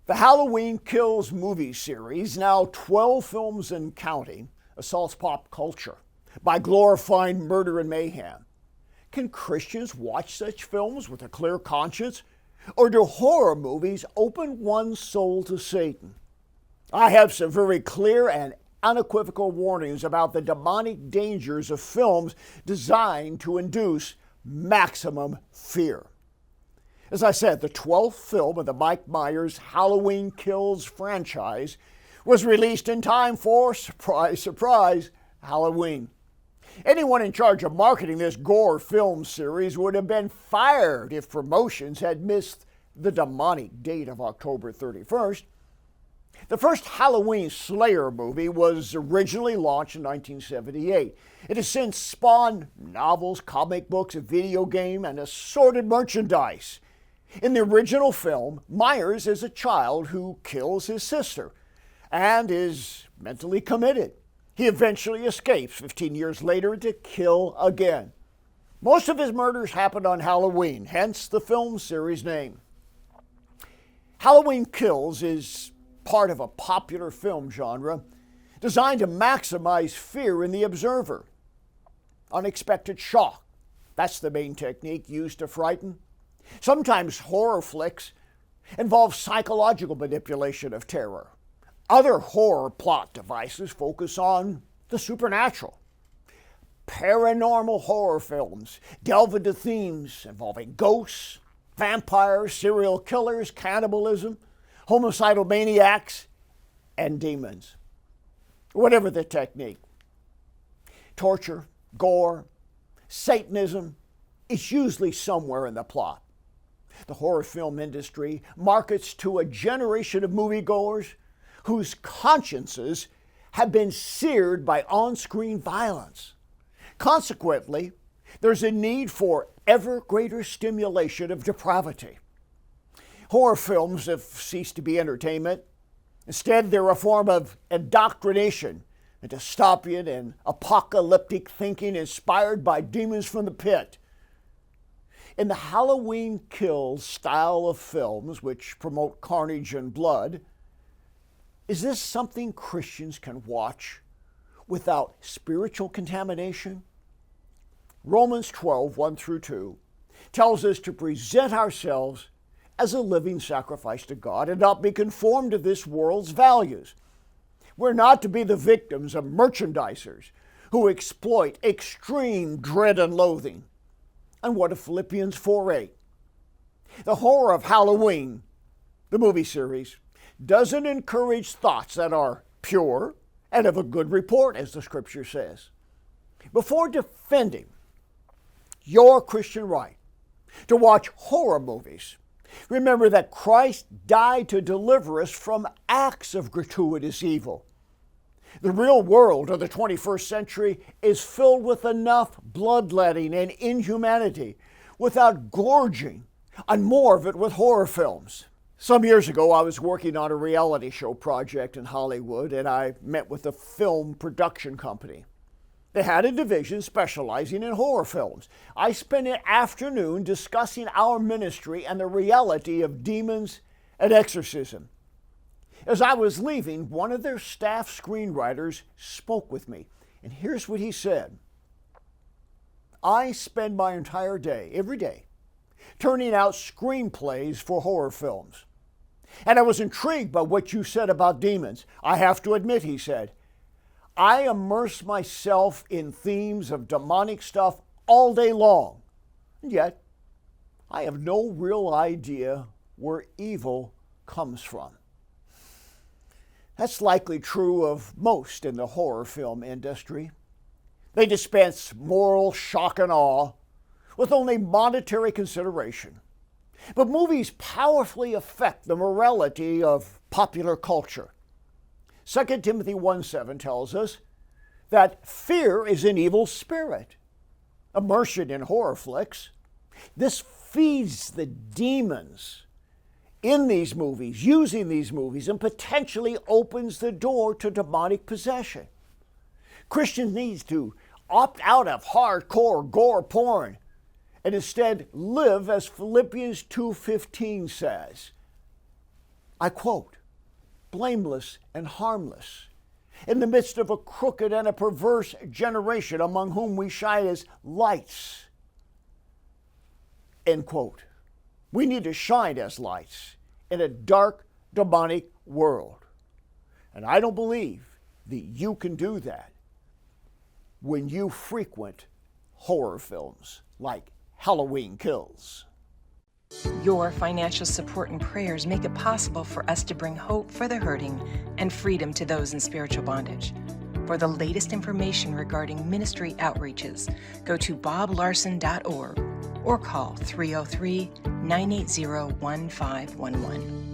The Halloween Kills movie series, now 12 films and counting, assaults pop culture by glorifying murder and mayhem. Can Christians watch such films with a clear conscience? Or do horror movies open one's soul to Satan? I have some very clear and unequivocal warnings about the demonic dangers of films designed to induce maximum fear. As I said, the 12th film of the Mike Myers Halloween Kills franchise was released in time for, surprise, surprise, Halloween. Anyone in charge of marketing this gore film series would have been fired if promotions had missed the demonic date of October 31st. The first Halloween Slayer movie was originally launched in 1978. It has since spawned novels, comic books, a video game, and assorted merchandise. In the original film, Myers is a child who kills his sister and is mentally committed. He eventually escapes 15 years later to kill again. Most of his murders happened on Halloween, hence the film series name. Halloween Kills is part of a popular film genre designed to maximize fear in the observer. Unexpected shock, that's the main technique used to frighten. Sometimes horror flicks involve psychological manipulation of terror. Other horror plot devices focus on the supernatural. Paranormal horror films delve into themes involving ghosts, vampires, serial killers, cannibalism, homicidal maniacs, and demons. Whatever the technique. Torture, gore, Satanism is usually somewhere in the plot. The horror film industry markets to a generation of moviegoers whose consciences have been seared by on-screen violence. Consequently, there's a need for ever greater stimulation of depravity. Horror films have ceased to be entertainment. Instead, they're a form of indoctrination into dystopian and apocalyptic thinking inspired by demons from the pit. In the Halloween Kills style of films, which promote carnage and blood, is this something Christians can watch without spiritual contamination? Romans 12, 1 through 2, tells us to present ourselves as a living sacrifice to God and not be conformed to this world's values. We're not to be the victims of merchandisers who exploit extreme dread and loathing. And what of Philippians 4:8? The horror of Halloween, the movie series, doesn't encourage thoughts that are pure and of a good report, as the scripture says. Before defending your Christian right to watch horror movies, remember that Christ died to deliver us from acts of gratuitous evil. The real world of the 21st century is filled with enough bloodletting and inhumanity without gorging on more of it with horror films. Some years ago, I was working on a reality show project in Hollywood, and I met with a film production company. They had a division specializing in horror films. I spent an afternoon discussing our ministry and the reality of demons and exorcism. As I was leaving, one of their staff screenwriters spoke with me, and here's what he said. I spend my entire day, every day, turning out screenplays for horror films. And I was intrigued by what you said about demons. I have to admit, he said, I immerse myself in themes of demonic stuff all day long, and yet I have no real idea where evil comes from. That's likely true of most in the horror film industry. They dispense moral shock and awe with only monetary consideration. But movies powerfully affect the morality of popular culture. 2 Timothy 1:7 tells us that fear is an evil spirit. Immersion in horror flicks, this feeds the demons in these movies, using these movies, and potentially opens the door to demonic possession. Christians need to opt out of hardcore gore porn and instead live as Philippians 2:15 says. I quote, blameless and harmless, in the midst of a crooked and a perverse generation among whom we shine as lights. End quote. We need to shine as lights in a dark, demonic world. And I don't believe that you can do that when you frequent horror films like Halloween Kills. Your financial support and prayers make it possible for us to bring hope for the hurting and freedom to those in spiritual bondage. For the latest information regarding ministry outreaches, go to boblarson.org or call 303-980-1511.